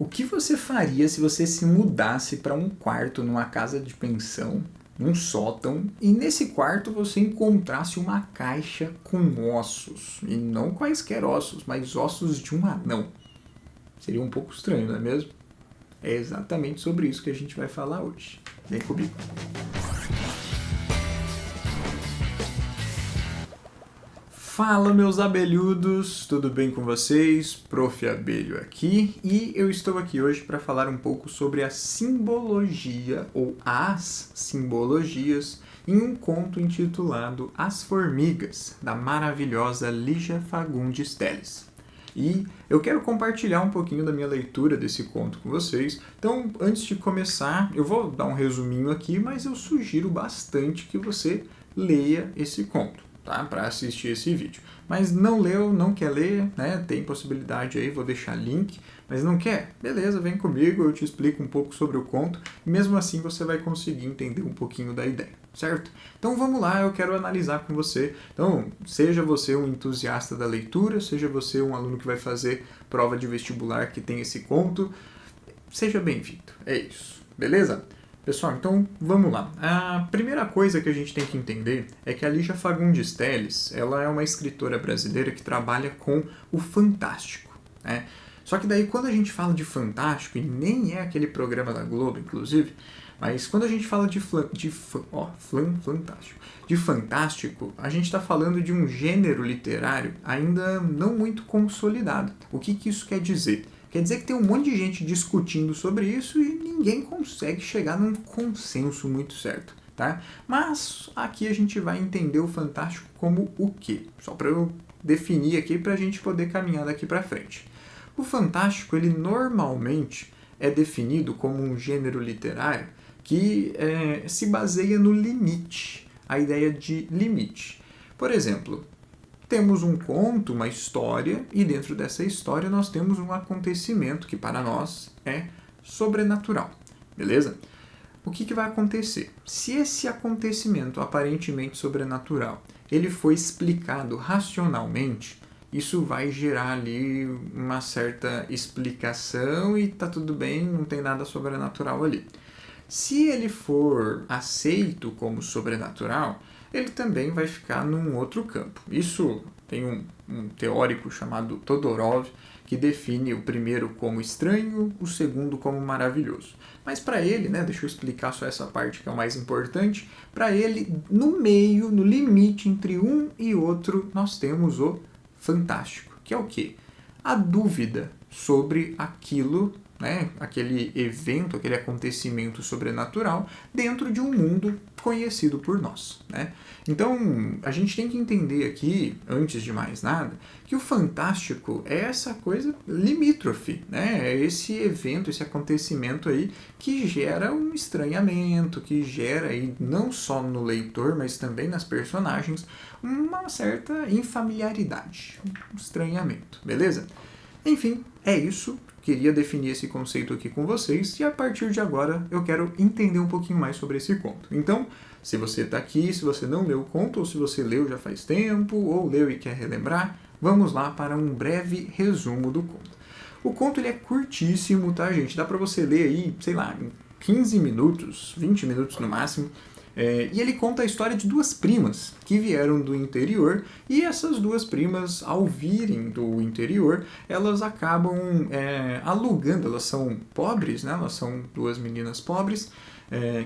O que você faria se você se mudasse para um quarto numa casa de pensão, num sótão, e nesse quarto você encontrasse uma caixa com ossos? E não quaisquer ossos, mas ossos de um anão. Seria um pouco estranho, não é mesmo? É exatamente sobre isso que a gente vai falar hoje. Vem comigo. Fala, meus abelhudos, tudo bem com vocês? Prof. Abelho aqui, e eu estou aqui hoje para falar um pouco sobre a simbologia ou as simbologias em um conto intitulado As Formigas, da maravilhosa Lígia Fagundes Telles. E eu quero compartilhar um pouquinho da minha leitura desse conto com vocês. Então, antes de começar, eu vou dar um resuminho aqui, mas eu sugiro bastante que você leia esse conto, tá? Para assistir esse vídeo. Mas não leu, não quer ler, né? Tem possibilidade aí, vou deixar link, mas não quer? Beleza, vem comigo, eu te explico um pouco sobre o conto e mesmo assim você vai conseguir entender um pouquinho da ideia, certo? Então vamos lá, eu quero analisar com você. Então, seja você um entusiasta da leitura, seja você um aluno que vai fazer prova de vestibular que tem esse conto, seja bem-vindo. É isso, beleza? Pessoal, então vamos lá. A primeira coisa que a gente tem que entender é que a Lígia Fagundes Telles, ela é uma escritora brasileira que trabalha com o fantástico, né? Só que daí quando a gente fala de fantástico, e nem é aquele programa da Globo, inclusive, mas quando a gente fala fantástico, a gente está falando de um gênero literário ainda não muito consolidado. O que isso quer dizer? Quer dizer que tem um monte de gente discutindo sobre isso e ninguém consegue chegar num consenso muito certo, tá? Mas aqui a gente vai entender o fantástico como o quê? Só para eu definir aqui para a gente poder caminhar daqui para frente. O fantástico, ele normalmente é definido como um gênero literário que se baseia no limite, a ideia de limite. Por exemplo, temos um conto, uma história, e dentro dessa história nós temos um acontecimento que para nós é sobrenatural, beleza? O que vai acontecer? Se esse acontecimento aparentemente sobrenatural ele foi explicado racionalmente, isso vai gerar ali uma certa explicação e tá tudo bem, não tem nada sobrenatural ali. Se ele for aceito como sobrenatural, ele também vai ficar num outro campo. Isso tem um teórico chamado Todorov que define o primeiro como estranho, o segundo como maravilhoso. Mas para ele, né, deixa eu explicar só essa parte que é o mais importante, para ele, no meio, no limite entre um e outro, nós temos o fantástico, que é o quê? A dúvida sobre aquilo, né, aquele evento, aquele acontecimento sobrenatural dentro de um mundo conhecido por nós, né? Então, a gente tem que entender aqui, antes de mais nada, que o fantástico é essa coisa limítrofe, né? É esse evento, esse acontecimento aí que gera um estranhamento, que gera aí, não só no leitor, mas também nas personagens, uma certa infamiliaridade, um estranhamento, beleza? Enfim, é isso. Queria definir esse conceito aqui com vocês e a partir de agora eu quero entender um pouquinho mais sobre esse conto. Então, se você está aqui, se você não leu o conto, ou se você leu já faz tempo, ou leu e quer relembrar, vamos lá para um breve resumo do conto. O conto ele é curtíssimo, tá, gente? Dá para você ler aí, sei lá, em 15 minutos, 20 minutos no máximo. E ele conta a história de duas primas que vieram do interior e essas duas primas, ao virem do interior, elas acabam alugando, elas são pobres, né? Elas são duas meninas pobres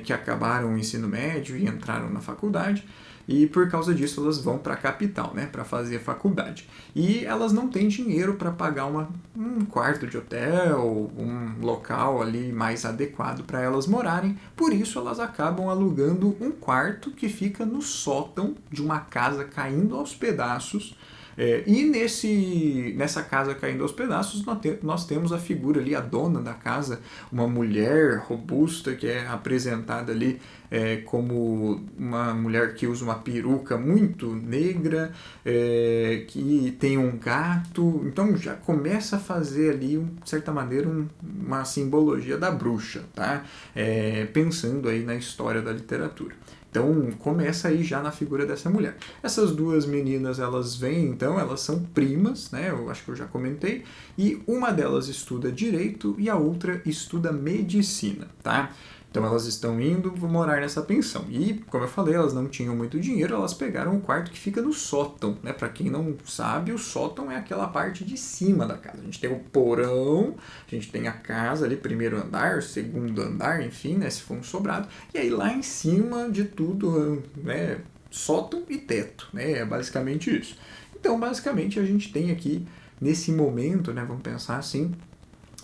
que acabaram o ensino médio e entraram na faculdade. E por causa disso elas vão para a capital, né, para fazer faculdade. E elas não têm dinheiro para pagar um quarto de hotel, um local ali mais adequado para elas morarem. Por isso elas acabam alugando um quarto que fica no sótão de uma casa caindo aos pedaços. E nessa casa caindo aos pedaços, nós temos a figura ali, a dona da casa, uma mulher robusta que é apresentada ali como uma mulher que usa uma peruca muito negra, que tem um gato. Então já começa a fazer ali, de certa maneira, uma simbologia da bruxa, tá? Pensando aí na história da literatura. Então começa aí já na figura dessa mulher. Essas duas meninas, elas vêm, então, elas são primas, né? Eu acho que eu já comentei, e uma delas estuda direito e a outra estuda medicina, tá? Então elas estão indo morar nessa pensão. E, como eu falei, elas não tinham muito dinheiro, elas pegaram um quarto que fica no sótão, né? Para quem não sabe, o sótão é aquela parte de cima da casa. A gente tem o porão, a gente tem a casa ali, primeiro andar, segundo andar, enfim, né? Se for um sobrado. E aí lá em cima de tudo, né? Sótão e teto, né? É basicamente isso. Então, basicamente, a gente tem aqui, nesse momento, né? Vamos pensar assim,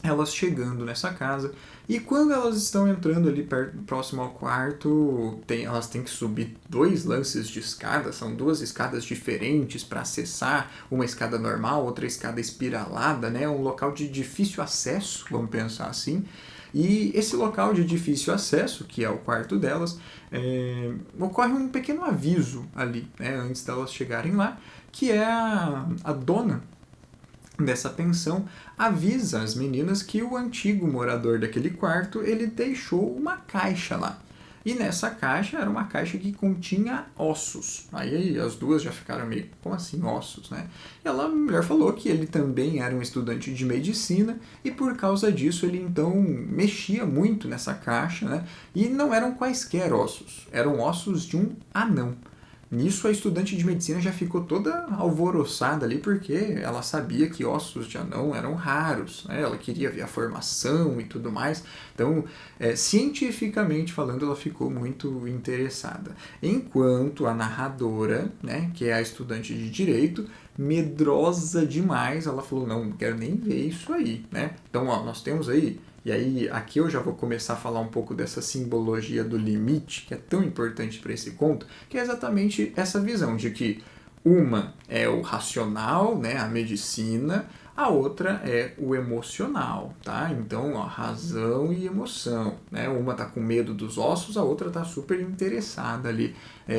elas chegando nessa casa, e quando elas estão entrando ali próximo ao quarto, elas têm que subir 2 lances de escada, são 2 escadas diferentes para acessar, uma escada normal, outra escada espiralada, né? Um local de difícil acesso, vamos pensar assim. E esse local de difícil acesso, que é o quarto delas, ocorre um pequeno aviso ali, né? Antes delas chegarem lá, que é a dona dessa pensão avisa as meninas que o antigo morador daquele quarto, ele deixou uma caixa lá. E nessa caixa era uma caixa que continha ossos. Aí as duas já ficaram meio, como assim ossos, né? E a mulher falou que ele também era um estudante de medicina e por causa disso ele então mexia muito nessa caixa, né? E não eram quaisquer ossos, eram ossos de um anão. Nisso a estudante de medicina já ficou toda alvoroçada ali porque ela sabia que ossos de anão eram raros, né? Ela queria ver a formação e tudo mais. Então, cientificamente falando, ela ficou muito interessada. Enquanto a narradora, né, que é a estudante de direito, medrosa demais, ela falou, não quero nem ver isso aí, né? Então, ó, nós temos aí. E aí, aqui eu já vou começar a falar um pouco dessa simbologia do limite, que é tão importante para esse conto, que é exatamente essa visão de que uma é o racional, né, a medicina, a outra é o emocional, tá? Então, ó, razão e emoção, né? Uma tá com medo dos ossos, a outra tá super interessada ali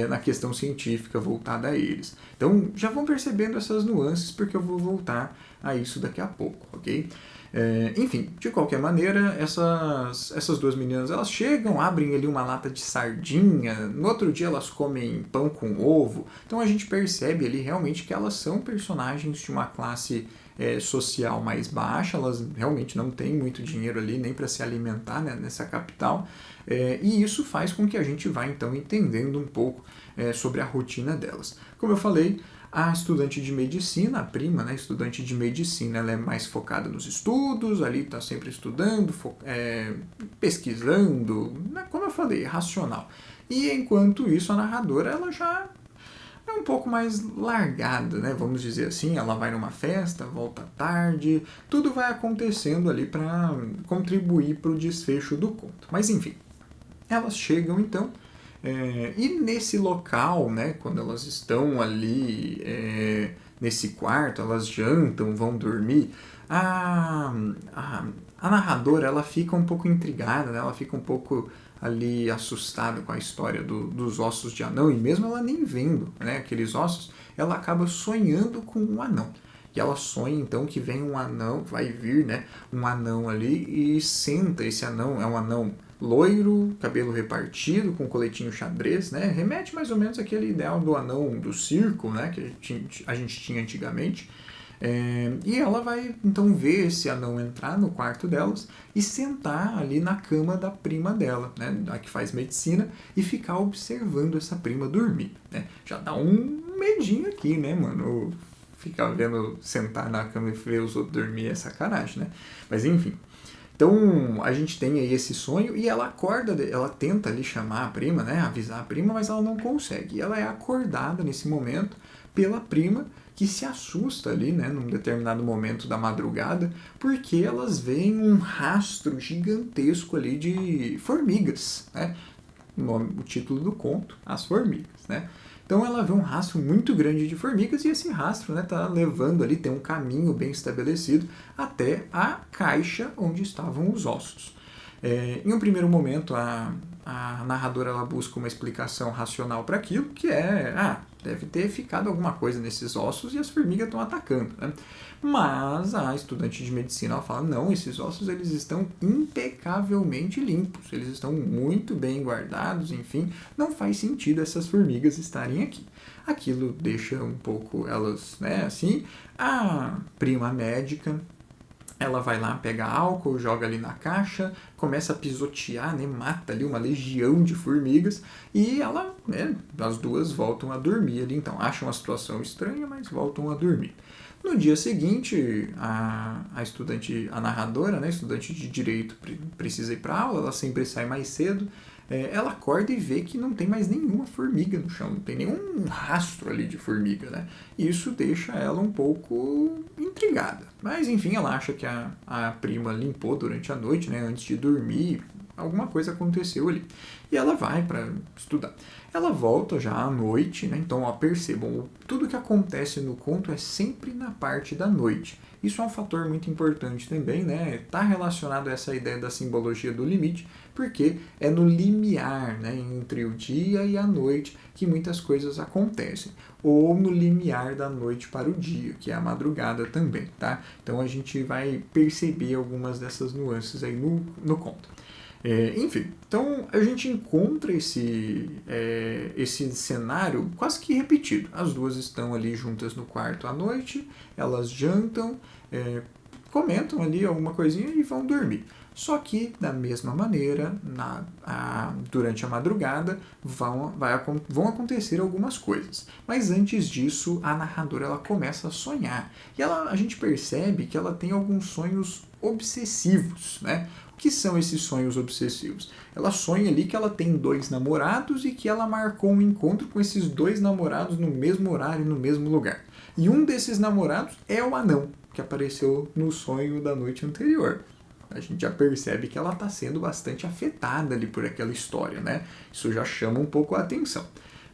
na questão científica voltada a eles. Então, já vão percebendo essas nuances, porque eu vou voltar a isso daqui a pouco, ok? Enfim, de qualquer maneira, essas duas meninas, elas chegam, abrem ali uma lata de sardinha, no outro dia elas comem pão com ovo, então a gente percebe ali realmente que elas são personagens de uma classe social mais baixa, elas realmente não têm muito dinheiro ali nem para se alimentar, né, nessa capital, e isso faz com que a gente vá então entendendo um pouco sobre a rotina delas. Como eu falei, a estudante de medicina, a prima, né, estudante de medicina, ela é mais focada nos estudos, ali está sempre estudando, pesquisando, né, como eu falei, racional. E enquanto isso, a narradora, ela já é um pouco mais largada, né, vamos dizer assim, ela vai numa festa, volta tarde, tudo vai acontecendo ali para contribuir para o desfecho do conto. Mas enfim, elas chegam então. E nesse local, né, quando elas estão ali nesse quarto, elas jantam, vão dormir, a narradora ela fica um pouco intrigada, né, ela fica um pouco ali assustada com a história dos ossos de anão, e mesmo ela nem vendo, né, aqueles ossos, ela acaba sonhando com um anão. E ela sonha então que vem um anão, vai vir, né, um anão ali e senta esse anão, é um anão loiro, cabelo repartido, com coletinho xadrez, né? Remete mais ou menos àquele ideal do anão do circo, né? Que a gente tinha antigamente. E ela vai então ver esse anão entrar no quarto delas e sentar ali na cama da prima dela, né? A que faz medicina, e ficar observando essa prima dormir, né? Já dá um medinho aqui, né, mano? Ficar vendo, sentar na cama e ver os outros dormir é sacanagem, né? Mas enfim. Então, a gente tem aí esse sonho e ela acorda, ela tenta ali chamar a prima, né, avisar a prima, mas ela não consegue. E ela é acordada nesse momento pela prima, que se assusta ali, né, num determinado momento da madrugada, porque elas veem um rastro gigantesco ali de formigas, né? O título do conto, As Formigas, né? Então ela vê um rastro muito grande de formigas e esse rastro, né, tá levando ali, tem um caminho bem estabelecido até a caixa onde estavam os ossos. Em um primeiro momento, a narradora ela busca uma explicação racional para aquilo, que deve ter ficado alguma coisa nesses ossos e as formigas estão atacando, né? Mas a estudante de medicina ela fala, não, esses ossos eles estão impecavelmente limpos, eles estão muito bem guardados, enfim, não faz sentido essas formigas estarem aqui. Aquilo deixa um pouco elas, né, assim. A prima médica, ela vai lá, pega álcool, joga ali na caixa, começa a pisotear, né, mata ali uma legião de formigas e ela, né, as duas voltam a dormir ali. Então, acham a situação estranha, mas voltam a dormir. No dia seguinte, a estudante, a narradora, né, estudante de direito, precisa ir para aula, ela sempre sai mais cedo. Ela acorda e vê que não tem mais nenhuma formiga no chão, não tem nenhum rastro ali de formiga, né? E isso deixa ela um pouco intrigada. Mas, enfim, ela acha que a prima limpou durante a noite, né, antes de dormir, alguma coisa aconteceu ali. E ela vai para estudar. Ela volta já à noite, né? Então, ó, percebam, tudo que acontece no conto é sempre na parte da noite. Isso é um fator muito importante também, né? Está relacionado a essa ideia da simbologia do limite, porque é no limiar, né, entre o dia e a noite que muitas coisas acontecem. Ou no limiar da noite para o dia, que é a madrugada também, tá? Então a gente vai perceber algumas dessas nuances aí no conto. Enfim, então a gente encontra esse cenário quase que repetido. As duas estão ali juntas no quarto à noite, elas jantam, comentam ali alguma coisinha e vão dormir. Só que, da mesma maneira, durante a madrugada vão acontecer algumas coisas. Mas antes disso, a narradora ela começa a sonhar. E a gente percebe que ela tem alguns sonhos obsessivos, né? O que são esses sonhos obsessivos? Ela sonha ali que ela tem 2 namorados e que ela marcou um encontro com esses 2 namorados no mesmo horário, no mesmo lugar. E um desses namorados é o anão, que apareceu no sonho da noite anterior. A gente já percebe que ela está sendo bastante afetada ali por aquela história, né? Isso já chama um pouco a atenção.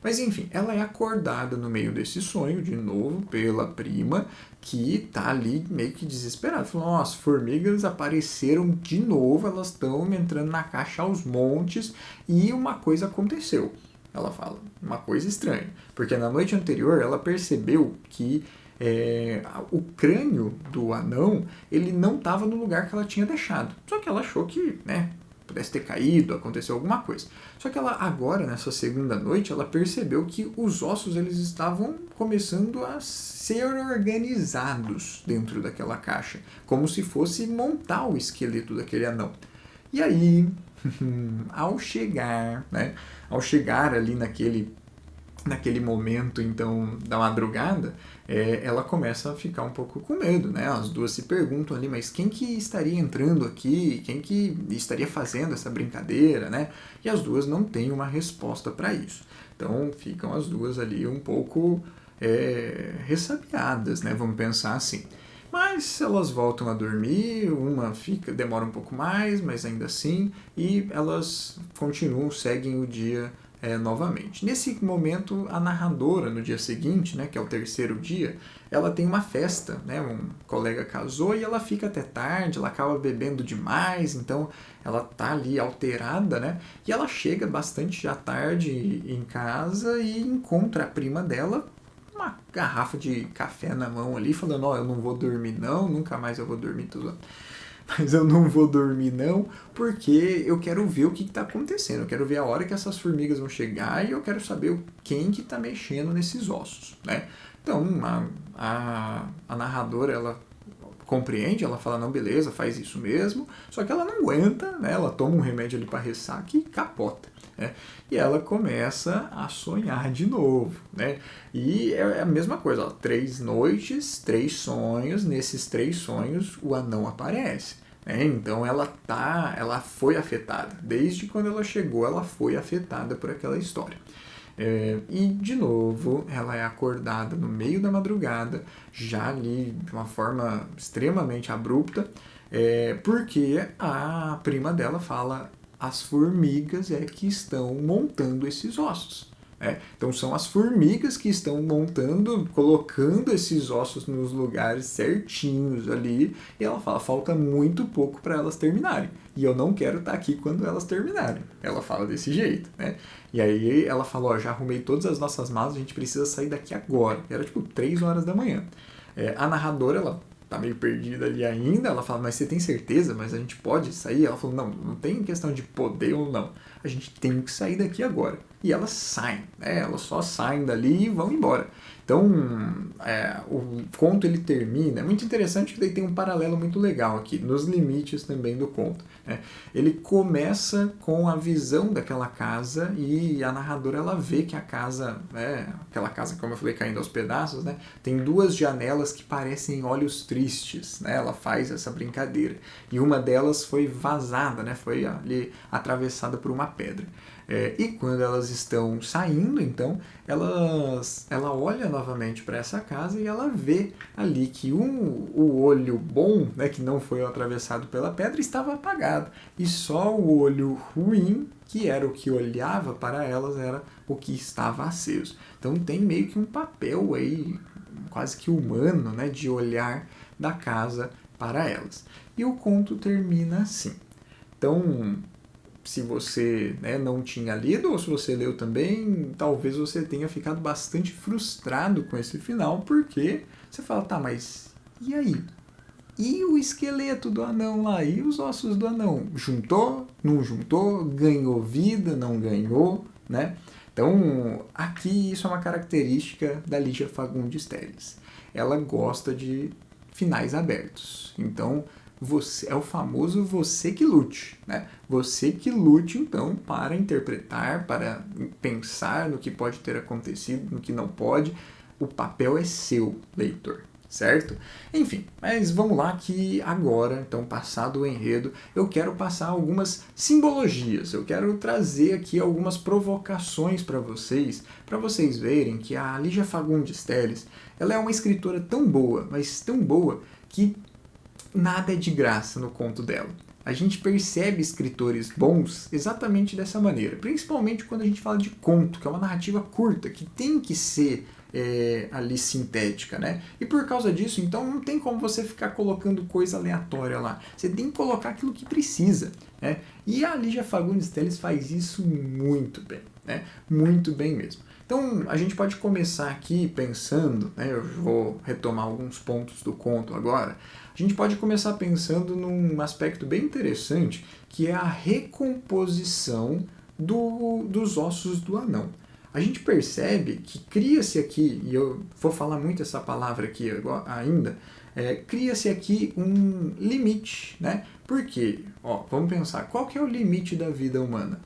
Mas enfim, ela é acordada no meio desse sonho, de novo, pela prima, que está ali meio que desesperada. Falando, nossa, as formigas apareceram de novo, elas estão entrando na caixa aos montes e uma coisa aconteceu. Ela fala, uma coisa estranha. Porque na noite anterior ela percebeu que o crânio do anão, ele não estava no lugar que ela tinha deixado. Só que ela achou que, né, pudesse ter caído, aconteceu alguma coisa. Só que ela agora, nessa segunda noite, ela percebeu que os ossos eles estavam começando a ser organizados dentro daquela caixa, como se fosse montar o esqueleto daquele anão. E aí, ao chegar ali naquele momento, então, da madrugada, ela começa a ficar um pouco com medo, né? As duas se perguntam ali, mas quem que estaria entrando aqui? Quem que estaria fazendo essa brincadeira, né? E as duas não têm uma resposta para isso. Então, ficam as duas ali um pouco ressabiadas, né? Vamos pensar assim. Mas elas voltam a dormir, uma demora um pouco mais, mas ainda assim, e elas seguem o dia novamente. Nesse momento, a narradora, no dia seguinte, né, que é o terceiro dia, ela tem uma festa, né, um colega casou e ela fica até tarde, ela acaba bebendo demais, então ela tá ali alterada, né, e ela chega bastante já tarde em casa e encontra a prima dela, uma garrafa de café na mão ali, falando, eu não vou dormir não, nunca mais eu vou dormir, tudo. Mas eu não vou dormir não, porque eu quero ver o que está acontecendo. Eu quero ver a hora que essas formigas vão chegar e eu quero saber quem que está mexendo nesses ossos, né? Então, a narradora, ela compreende, ela fala, não, beleza, faz isso mesmo, só que ela não aguenta, né? Ela toma um remédio ali para ressaca e capota. Né? E ela começa a sonhar de novo, né? E é a mesma coisa, ó, 3 noites, 3 sonhos, nesses 3 sonhos o anão aparece, né? Então ela foi afetada, desde quando ela chegou ela foi afetada por aquela história. E de novo ela é acordada no meio da madrugada, já ali de uma forma extremamente abrupta, porque a prima dela fala, as formigas que estão montando esses ossos. né? Então são as formigas que estão montando, colocando esses ossos nos lugares certinhos ali, e ela fala, falta muito pouco para elas terminarem. E eu não quero estar aqui quando elas terminarem. Ela fala desse jeito, né? E aí ela falou, ó, já arrumei todas as nossas malas, a gente precisa sair daqui agora. Era tipo 3 horas da manhã. A narradora, ela tá meio perdida ali ainda, ela fala, mas você tem certeza? Mas a gente pode sair? Ela falou, não tem questão de poder ou não. A gente tem que sair daqui agora. E elas saem, né? Elas só saem dali e vão embora. Então, o conto ele termina, é muito interessante que daí tem um paralelo muito legal aqui, nos limites também do conto, né? Ele começa com a visão daquela casa e a narradora ela vê que a casa, aquela casa, como eu falei, caindo aos pedaços, né? Tem 2 janelas que parecem olhos tristes, né? Ela faz essa brincadeira. E uma delas foi vazada, né? Foi ali atravessada por uma pedra. E quando elas estão saindo, então, ela olha novamente para essa casa e ela vê ali que o olho bom, né, que não foi atravessado pela pedra, estava apagado. E só o olho ruim, que era o que olhava para elas, era o que estava aceso. Então tem meio que um papel aí, quase que humano, né, de olhar da casa para elas. E o conto termina assim. Então, se você, né, não tinha lido, ou se você leu também, talvez você tenha ficado bastante frustrado com esse final, porque você fala, tá, mas e aí? E o esqueleto do anão lá? E os ossos do anão? Juntou? Não juntou? Ganhou vida? Não ganhou? Né? Então, aqui isso é uma característica da Lígia Fagundes Telles. Ela gosta de finais abertos. Então, é o famoso você que lute, né? Você que lute, então, para interpretar, para pensar no que pode ter acontecido, no que não pode. O papel é seu, leitor, certo? Enfim, mas vamos lá que agora, então, passado o enredo, eu quero passar algumas simbologias, eu quero trazer aqui algumas provocações para vocês verem que a Lígia Fagundes Telles, ela é uma escritora tão boa, mas tão boa, que nada é de graça no conto dela. A gente percebe escritores bons exatamente dessa maneira, principalmente quando a gente fala de conto, que é uma narrativa curta, que tem que ser ali sintética, né? E por causa disso, então, não tem como você ficar colocando coisa aleatória lá. Você tem que colocar aquilo que precisa, né? E a Lígia Fagundes Telles faz isso muito bem, né? Muito bem mesmo. Então, a gente pode começar aqui pensando, né? Eu vou retomar alguns pontos do conto agora. A gente pode começar pensando num aspecto bem interessante, que é a recomposição dos ossos do anão. A gente percebe que cria-se aqui, e eu vou falar muito essa palavra aqui ainda, cria-se aqui um limite, né? Por quê? Vamos pensar, qual que é o limite da vida humana?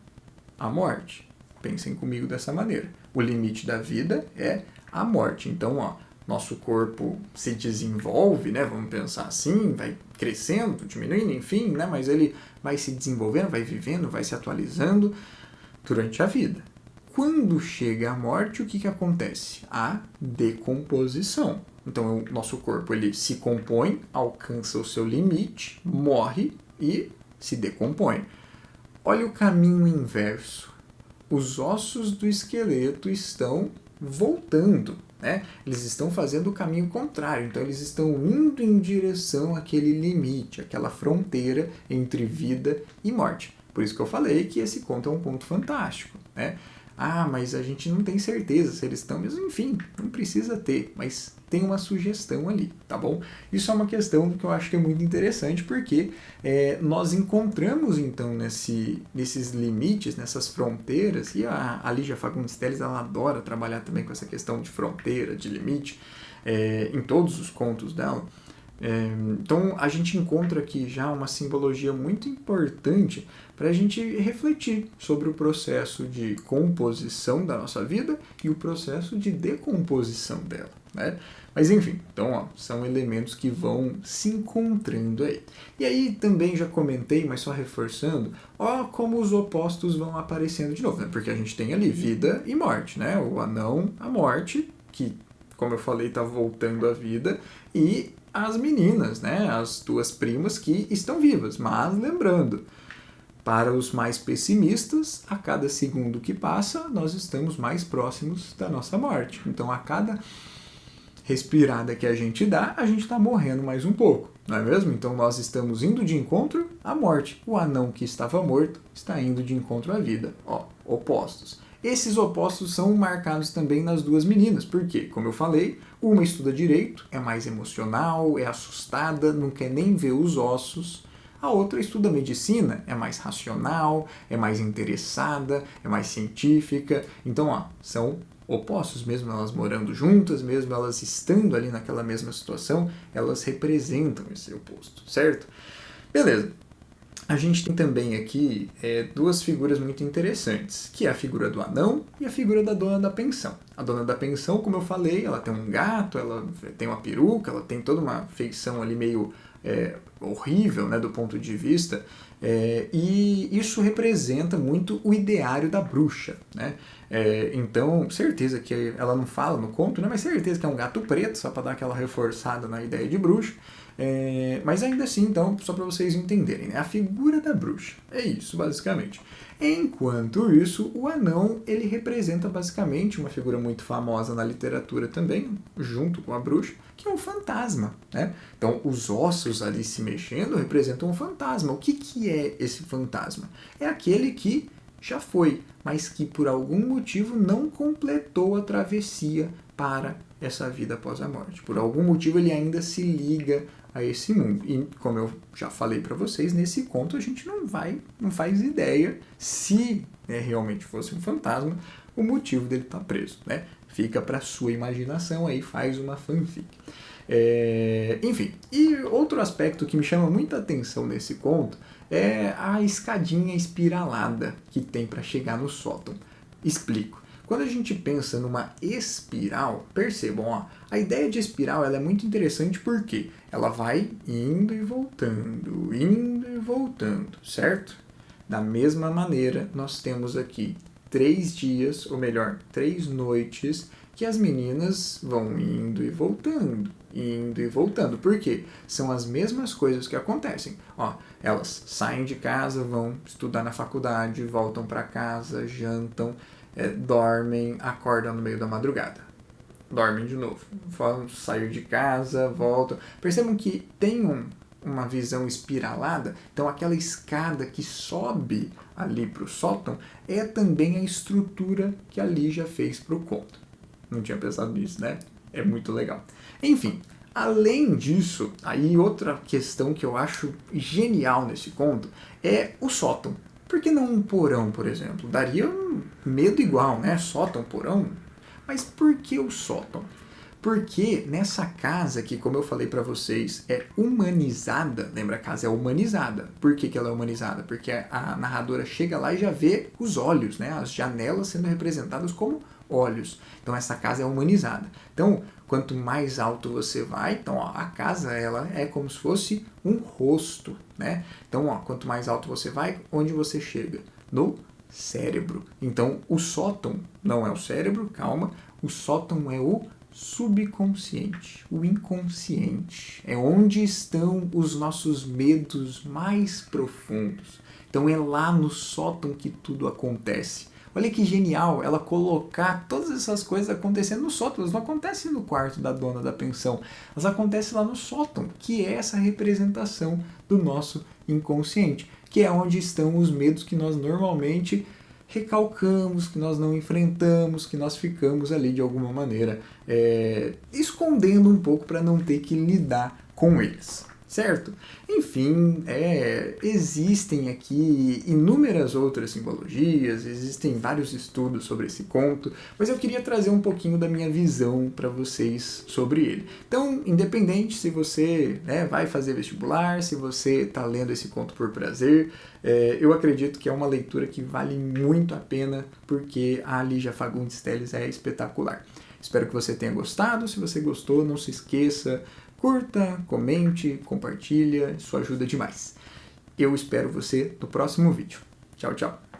A morte. Pensem comigo dessa maneira. O limite da vida é a morte. Então, nosso corpo se desenvolve, né? Vamos pensar assim, vai crescendo, diminuindo, enfim, né? Mas ele vai se desenvolvendo, vai vivendo, vai se atualizando durante a vida. Quando chega a morte, o que acontece? A decomposição. Então, o nosso corpo ele se compõe, alcança o seu limite, morre e se decompõe. Olha o caminho inverso. Os ossos do esqueleto estão voltando, né? Eles estão fazendo o caminho contrário, então eles estão indo em direção àquele limite, àquela fronteira entre vida e morte. Por isso que eu falei que esse conto é um conto fantástico, né? Mas a gente não tem certeza se eles estão, mas enfim, não precisa ter, mas tem uma sugestão ali, tá bom? Isso é uma questão que eu acho que é muito interessante, porque nós encontramos então nesses limites, nessas fronteiras, e a Lígia Fagundes Telles, ela adora trabalhar também com essa questão de fronteira, de limite, em todos os contos dela. Então a gente encontra aqui já uma simbologia muito importante para a gente refletir sobre o processo de composição da nossa vida e o processo de decomposição dela, né? Mas enfim, então são elementos que vão se encontrando aí. E aí também já comentei, mas só reforçando, como os opostos vão aparecendo de novo, né? Porque a gente tem ali vida e morte, né? O anão, a morte, que, como eu falei, está voltando à vida, e as meninas, né? As 2 primas que estão vivas, mas lembrando, Para os mais pessimistas, a cada segundo que passa, nós estamos mais próximos da nossa morte. Então, a cada respirada que a gente dá, a gente está morrendo mais um pouco, não é mesmo? Então, nós estamos indo de encontro à morte. O anão que estava morto está indo de encontro à vida. Ó, opostos. Esses opostos são marcados também nas duas meninas, porque, como eu falei, uma estuda direito, é mais emocional, é assustada, não quer nem ver os ossos. A outra estuda medicina, é mais racional, é mais interessada, é mais científica. Então, ó, são opostos, mesmo elas morando juntas, mesmo elas estando ali naquela mesma situação, elas representam esse oposto, certo? Beleza. A gente tem também aqui duas figuras muito interessantes, que é a figura do anão e a figura da dona da pensão. A dona da pensão, como eu falei, ela tem um gato, ela tem uma peruca, ela tem toda uma feição ali meio horrível, né, do ponto de vista, e isso representa muito o ideário da bruxa, né? Então, certeza que ela não fala no conto, né, mas certeza que é um gato preto, só para dar aquela reforçada na ideia de bruxa. Mas ainda assim, então, só para vocês entenderem, né? A figura da bruxa, é isso, basicamente. Enquanto isso, o anão, ele representa basicamente uma figura muito famosa na literatura também, junto com a bruxa, que é um fantasma, né? Então, os ossos ali se mexendo representam um fantasma. O que é esse fantasma? É aquele que já foi, mas que por algum motivo não completou a travessia para essa vida após a morte. Por algum motivo ele ainda se liga a esse mundo. E como eu já falei para vocês, nesse conto a gente não faz ideia se realmente fosse um fantasma, o motivo dele estar preso, né? Fica para sua imaginação aí, faz uma fanfic. Enfim, e outro aspecto que me chama muita atenção nesse conto é a escadinha espiralada que tem para chegar no sótão. Explico. Quando a gente pensa numa espiral, percebam, ó, a ideia de espiral ela é muito interessante porque ela vai indo e voltando, certo? Da mesma maneira, nós temos aqui 3 dias, ou melhor, 3 noites, que as meninas vão indo e voltando. Por quê? São as mesmas coisas que acontecem. Ó, elas saem de casa, vão estudar na faculdade, voltam para casa, jantam, dormem, acordam no meio da madrugada. Dormem de novo. Saem de casa, voltam. Percebam que tem uma visão espiralada. Então, aquela escada que sobe ali para o sótão é também a estrutura que a Lígia fez para o conto. Não tinha pensado nisso, né? É muito legal. Enfim, além disso, aí outra questão que eu acho genial nesse conto é o sótão. Por que não um porão, por exemplo? Daria um medo igual, né? Sótão, porão. Mas por que o sótão? Porque nessa casa que, como eu falei para vocês, é humanizada, lembra, a casa é humanizada. Por que ela é humanizada? Porque a narradora chega lá e já vê os olhos, né? As janelas sendo representadas como olhos. Então essa casa é humanizada. Então, quanto mais alto você vai, então ó, a casa ela é como se fosse um rosto, né? Então, ó, quanto mais alto você vai, onde você chega? No cérebro. Então, o sótão não é o cérebro, calma. O sótão é o subconsciente, o inconsciente. É onde estão os nossos medos mais profundos. Então, é lá no sótão que tudo acontece. Olha que genial ela colocar todas essas coisas acontecendo no sótão. Elas não acontecem no quarto da dona da pensão. Elas acontecem lá no sótão, que é essa representação do nosso inconsciente, que é onde estão os medos que nós normalmente recalcamos, que nós não enfrentamos, que nós ficamos ali de alguma maneira escondendo um pouco para não ter que lidar com eles. Certo? Enfim, existem aqui inúmeras outras simbologias, existem vários estudos sobre esse conto, mas eu queria trazer um pouquinho da minha visão para vocês sobre ele. Então, independente se você vai fazer vestibular, se você está lendo esse conto por prazer, eu acredito que é uma leitura que vale muito a pena, porque a Lígia Fagundes Telles é espetacular. Espero que você tenha gostado. Se você gostou, não se esqueça, curta, comente, compartilha, isso ajuda demais. Eu espero você no próximo vídeo. Tchau, tchau!